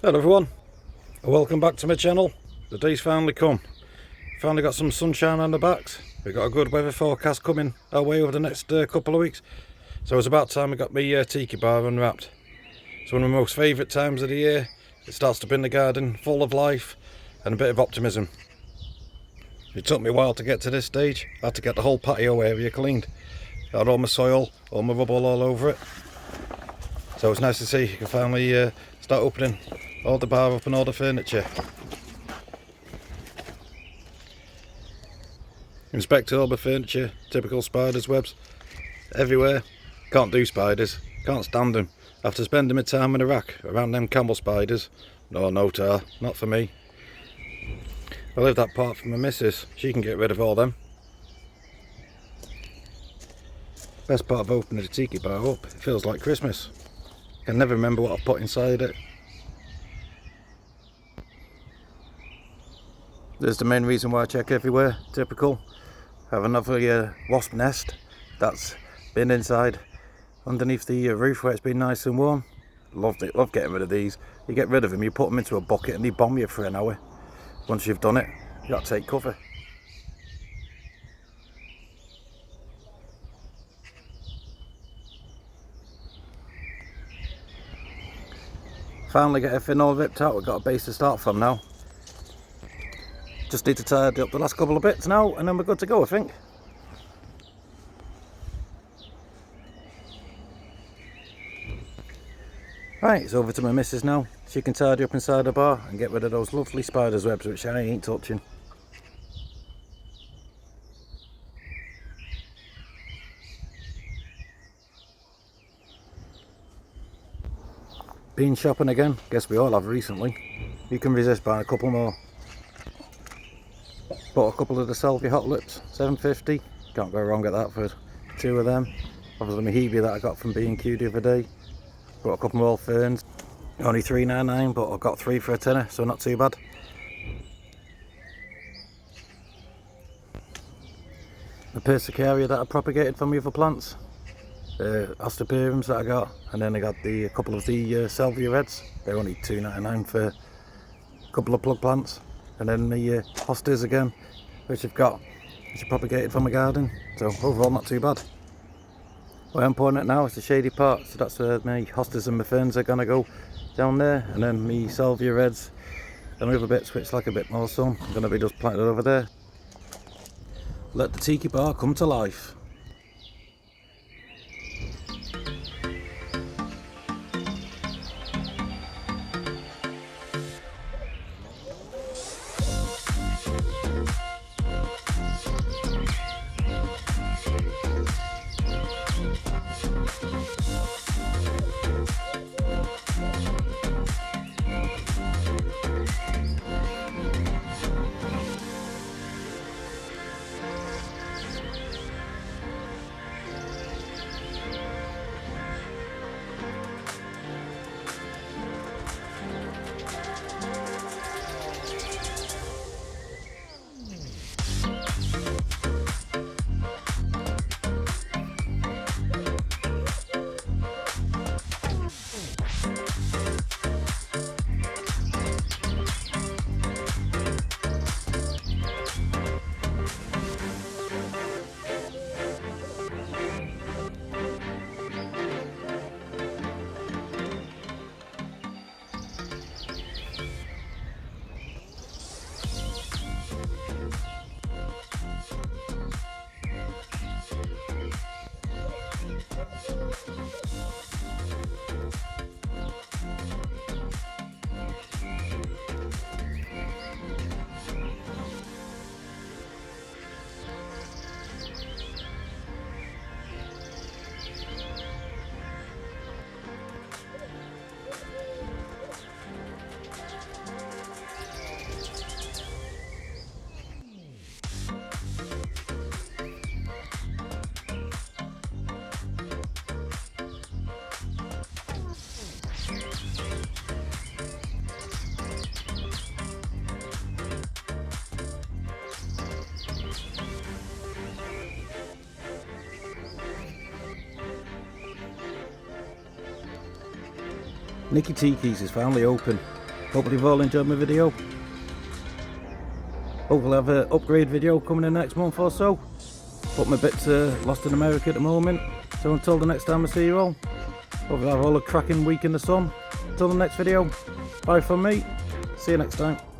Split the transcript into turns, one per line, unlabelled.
Hello everyone, and welcome back to my channel. The day's finally come. Finally got some sunshine on the backs. We've got a good weather forecast coming our way over the next couple of weeks. So it's about time we got my tiki bar unwrapped. It's one of my most favourite times of the year. It starts to bring the garden full of life and a bit of optimism. It took me a while to get to this stage. I had to get the whole patio area cleaned. I had all my soil, all my rubble all over it. So it's nice to see you can finally start opening all the bar up and all the furniture. Inspected all the furniture, typical spiders' webs everywhere. Can't do spiders, can't stand them. After spending my time in Iraq around them camel spiders, no tar, not for me. I leave that part for my missus, she can get rid of all them. Best part of opening the tiki bar up, it feels like Christmas. I can never remember what I've put inside it. There's the main reason why I check everywhere, typical. I have another wasp nest that's been inside underneath the roof where it's been nice and warm. Loved it, love getting rid of these. You get rid of them, you put them into a bucket and they bomb you for an hour. Once you've done it, you got to take cover. Finally get everything all ripped out, we've got a base to start from now. Just need to tidy up the last couple of bits now and then we're good to go, I think. Right, it's over to my missus now. She can tidy up inside the bar and get rid of those lovely spiders' webs which I ain't touching. Been shopping again, guess we all have recently. You can resist buying a couple more. Bought a couple of the Selfie Hot Lips, $7.50. Can't go wrong at that for two of them. Obviously my Hebe that I got from B&Q the other day. Bought a couple more ferns. Only $3.99, but I got three for a tenner, so not too bad. The Persicaria that I propagated from the other plants. Astroperyums that I got, and then I got a couple of the Salvia Reds. They're only $2.99 for a couple of plug plants. And then the hostas again, which I propagated from my garden. So overall not too bad. Where I'm pouring it now is the shady part, so that's where my hostas and my ferns are going to go down there. And then my Salvia Reds and the other bits which like a bit more sun, I'm going to be just planted over there. Let the tiki bar come to life. Nicky Tiki's is finally open. Hopefully you've all enjoyed my video. Hopefully I'll have an upgrade video coming in next month or so. But my bit's lost in America at the moment. So until the next time I see you all, hopefully I'll have all a cracking week in the sun. Until the next video, bye from me. See you next time.